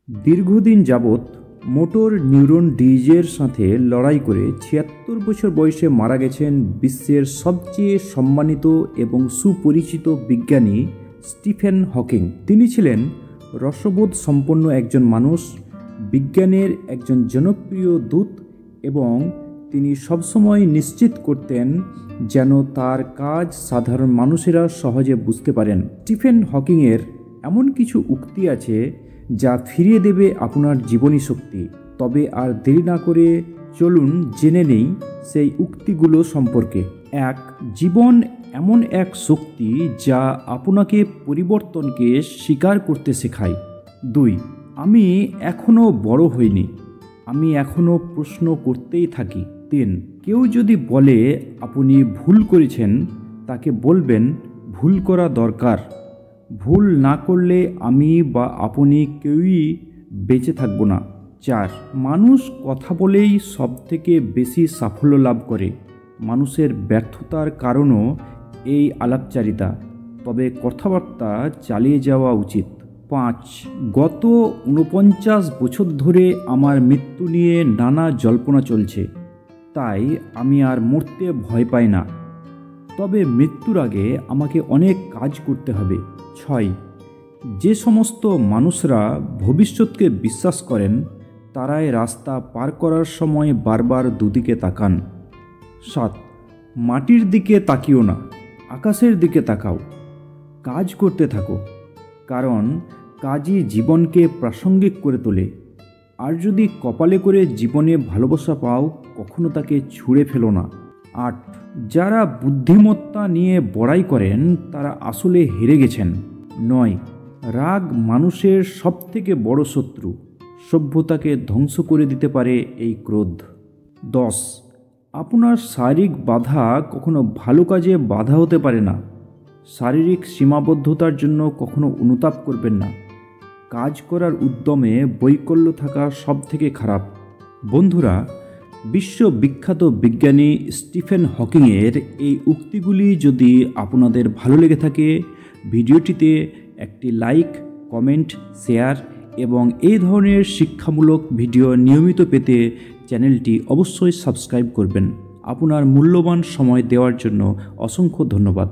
দীর্ঘদিন যাবৎ motor neuron ডিজিজের সাথে লড়াই করে ৭৬ বছর বয়সে মারা গেছেন বিশ্বের সবচেয়ে সম্মানিত এবং সুপরিচিত বিজ্ঞানী স্টিফেন হকিং। তিনি ছিলেন রসবোধ সম্পন্ন একজন মানুষ, বিজ্ঞানের একজন জনপ্রিয় দূত এবং তিনি সবসময় নিশ্চিত করতেন যেন তার কাজ সাধারণ মানুষেরা সহজে বুঝতে পারেন। স্টিফেন হকিংয়ের এমন কিছু উক্তি আছে যা ফিরিয়ে দেবে আপনার জীবনী শক্তি। তবে আর দেরি না করে চলুন জেনে নেই সেই উক্তিগুলো সম্পর্কে। ১. জীবন এমন এক শক্তি যা আপনাকে পরিবর্তনকে স্বীকার করতে শেখায়। ২. আমি এখনও বড় হইনি, আমি এখনও প্রশ্ন করতেই থাকি। ৩. কেউ যদি বলে আপনি ভুল করেছেন, তাকে বলবেন ভুল করা দরকার। ভুল না করলে আমি বা আপনি কেউই বেঁচে থাকব না। ৪. মানুষ কথা বলেই সবথেকে বেশি সাফল্য লাভ করে। মানুষের ব্যর্থতার কারণও এই আলাপচারিতা, তবে কথাবার্তা চালিয়ে যাওয়া উচিত। ৫. গত ৪৯ বছর ধরে আমার মৃত্যু নিয়ে নানা জল্পনা চলছে, তাই আমি আর মরতে ভয় পাই না। তবে মৃত্যুর আগে আমাকে অনেক কাজ করতে হবে। ৬. যে সমস্ত মানুষরা ভবিষ্যৎকে বিশ্বাস করেন তারাই রাস্তা পার করার সময় বারবার দুদিকে তাকান। ৭. মাটির দিকে তাকিও না, আকাশের দিকে তাকাও। কাজ করতে থাকো, কারণ কাজই জীবনকে প্রাসঙ্গিক করে তোলে। আর যদি কপালে করে জীবনে ভালোবাসা পাও, কখনো তাকে ছুঁড়ে ফেলো না। ৮. যারা বুদ্ধিমত্তা নিয়ে বড়াই করেন তারা আসলে হেরে গেছেন। ৯. রাগ মানুষের সবথেকে বড় শত্রু, সভ্যতাকে ধ্বংস করে দিতে পারে এই ক্রোধ। ১০. আপনার শারীরিক বাধা কখনো ভালো কাজে বাধা হতে পারে না। শারীরিক সীমাবদ্ধতার জন্য কখনো অনুতাপ করবেন না। কাজ করার উদ্যমে বৈকল্য থাকা সবথেকে খারাপ। বন্ধুরা, বিশ্ববিখ্যাত বিজ্ঞানী স্টিফেন হকিংয়ের এই উক্তিগুলি যদি আপনাদের ভালো লেগে থাকে, ভিডিওটিতে একটি লাইক, কমেন্ট, শেয়ার এবং এই ধরনের শিক্ষামূলক ভিডিও নিয়মিত পেতে চ্যানেলটি অবশ্যই সাবস্ক্রাইব করবেন। আপনার মূল্যবান সময় দেওয়ার জন্য অসংখ্য ধন্যবাদ।